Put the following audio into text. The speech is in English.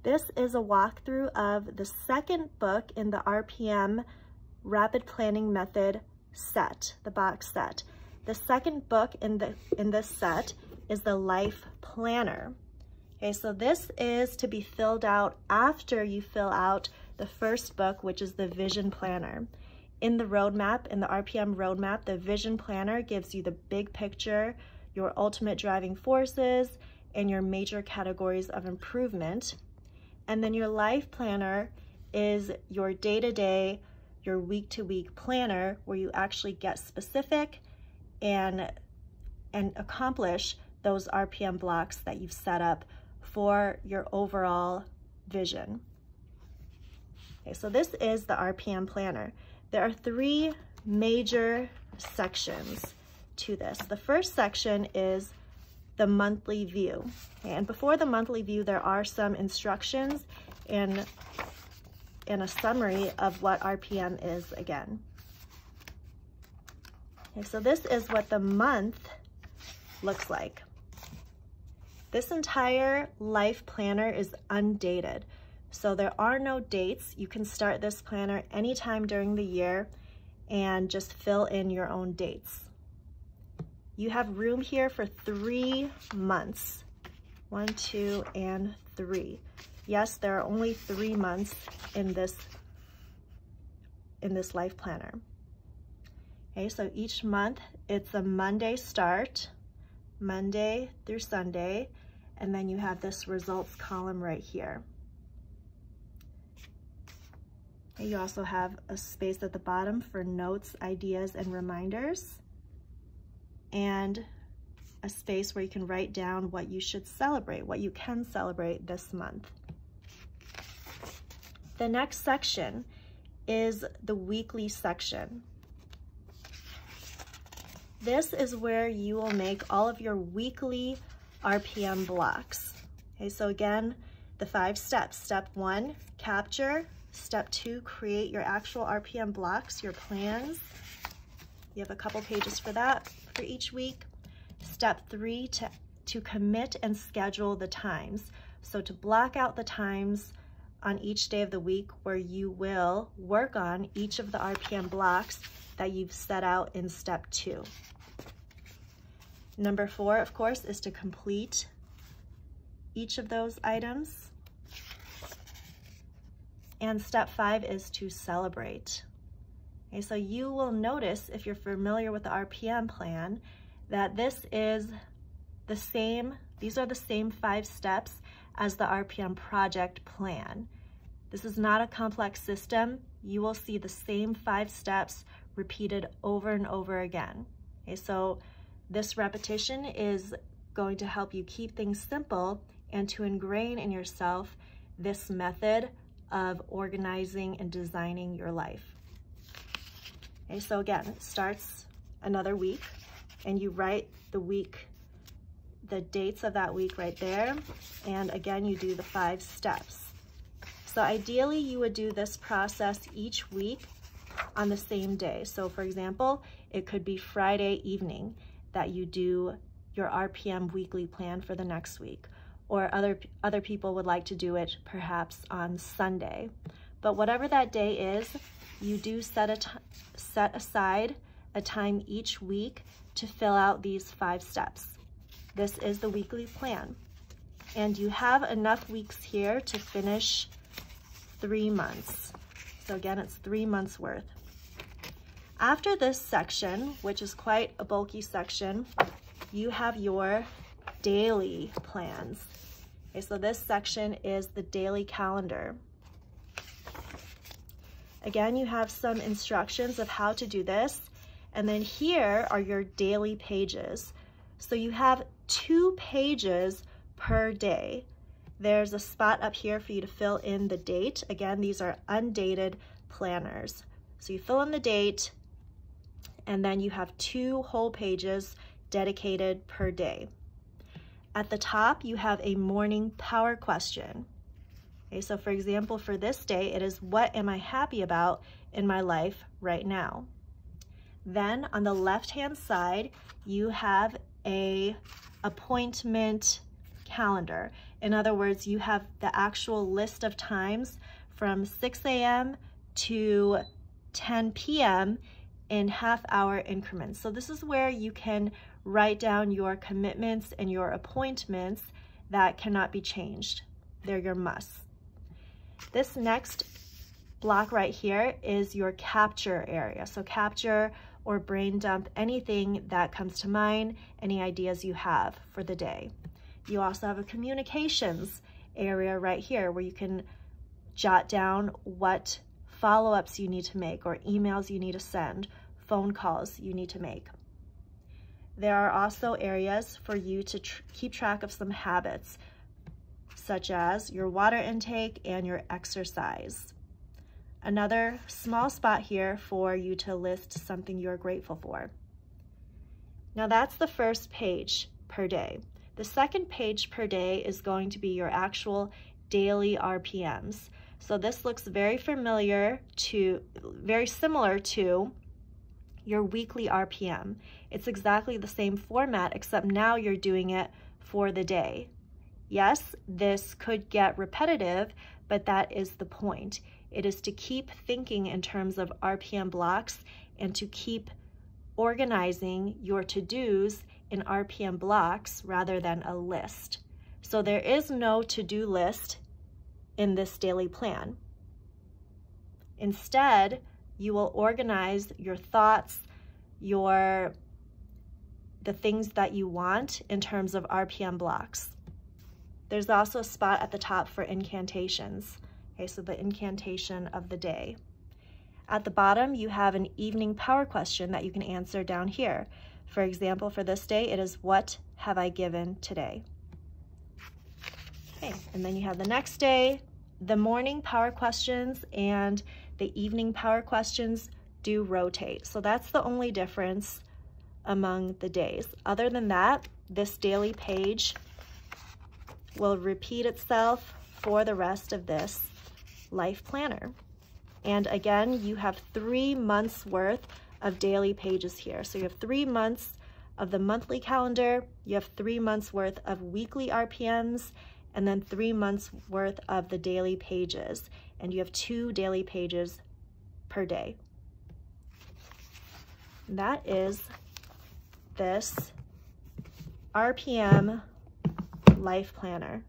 This is a walkthrough of the second book in the RPM Rapid Planning Method set, the box set. The second book in this set is the Life Planner. Okay, so this is to be filled out after you fill out the first book, which is the Vision Planner. In the roadmap, in the RPM roadmap, the Vision Planner gives you the big picture, your ultimate driving forces, and your major categories of improvement. And then your Life Planner is your day-to-day, your week-to-week planner, where you actually get specific and accomplish those RPM blocks that you've set up for your overall vision. Okay, so this is the RPM planner. There are three major sections to this. The first section is the monthly view. Okay, and before the monthly view, there are some instructions and a summary of what RPM is again. Okay, so this is what the month looks like. This entire life planner is undated, so there are no dates. You can start this planner anytime during the year and just fill in your own dates. You have room here for 3 months. 1, 2, and 3. Yes, there are only 3 months in this life planner. Okay, so each month it's a Monday start, Monday through Sunday, and then you have this results column right here. Okay, you also have a space at the bottom for notes, ideas, and reminders, and a space where you can write down what you should celebrate, what you can celebrate this month. The next section is the weekly section. This is where you will make all of your weekly RPM blocks. Okay, so again, the 5 steps. Step 1, capture. Step 2, create your actual RPM blocks, your plans. You have a couple pages for that for each week. Step 3, to commit and schedule the times. So to block out the times on each day of the week where you will work on each of the RPM blocks that you've set out in step 2. Number 4, of course, is to complete each of those items. And step 5 is to celebrate. Okay, so you will notice, if you're familiar with the RPM plan, that this is the same, these are the same 5 steps as the RPM project plan. This is not a complex system. You will see the same 5 steps repeated over and over again. Okay, so this repetition is going to help you keep things simple and to ingrain in yourself this method of organizing and designing your life. Okay, so again, it starts another week and you write the week, the dates of that week right there. And again, you do the 5 steps. So ideally you would do this process each week on the same day. So for example, it could be Friday evening that you do your RPM weekly plan for the next week, or other people would like to do it perhaps on Sunday. But whatever that day is, you do set aside a time each week to fill out these 5 steps. This is the weekly plan. And you have enough weeks here to finish 3 months. So again, it's 3 months worth. After this section, which is quite a bulky section, you have your daily plans. Okay, so this section is the daily calendar. Again, you have some instructions of how to do this. And then here are your daily pages. So you have 2 pages per day. There's a spot up here for you to fill in the date. Again, these are undated planners. So you fill in the date, and then you have 2 whole pages dedicated per day. At the top, you have a morning power question. Okay, so for example, for this day, it is, what am I happy about in my life right now? Then on the left-hand side, you have a appointment calendar. In other words, you have the actual list of times from 6 a.m. to 10 p.m. in half-hour increments. So this is where you can write down your commitments and your appointments that cannot be changed. They're your musts. This next block right here is your capture area. So capture or brain dump anything that comes to mind, any ideas you have for the day. You also have a communications area right here where you can jot down what follow-ups you need to make or emails you need to send, phone calls you need to make. There are also areas for you to keep track of some habits, such as your water intake and your exercise. Another small spot here for you to list something you're grateful for. Now that's the first page per day. The second page per day is going to be your actual daily RPMs. So this looks very similar to your weekly RPM. It's exactly the same format, except now you're doing it for the day. Yes, this could get repetitive, but that is the point. It is to keep thinking in terms of RPM blocks and to keep organizing your to-dos in RPM blocks rather than a list. So there is no to-do list in this daily plan. Instead, you will organize your thoughts, the things that you want in terms of RPM blocks. There's also a spot at the top for incantations. Okay, so the incantation of the day. At the bottom, you have an evening power question that you can answer down here. For example, for this day, it is, what have I given today? Okay, and then you have the next day. The morning power questions and the evening power questions do rotate. So that's the only difference among the days. Other than that, this daily page will repeat itself for the rest of this life planner. And again, you have 3 months worth of daily pages here. So you have 3 months of the monthly calendar, you have 3 months worth of weekly RPMs, and then 3 months worth of the daily pages. And you have 2 daily pages per day. That is this RPM life planner.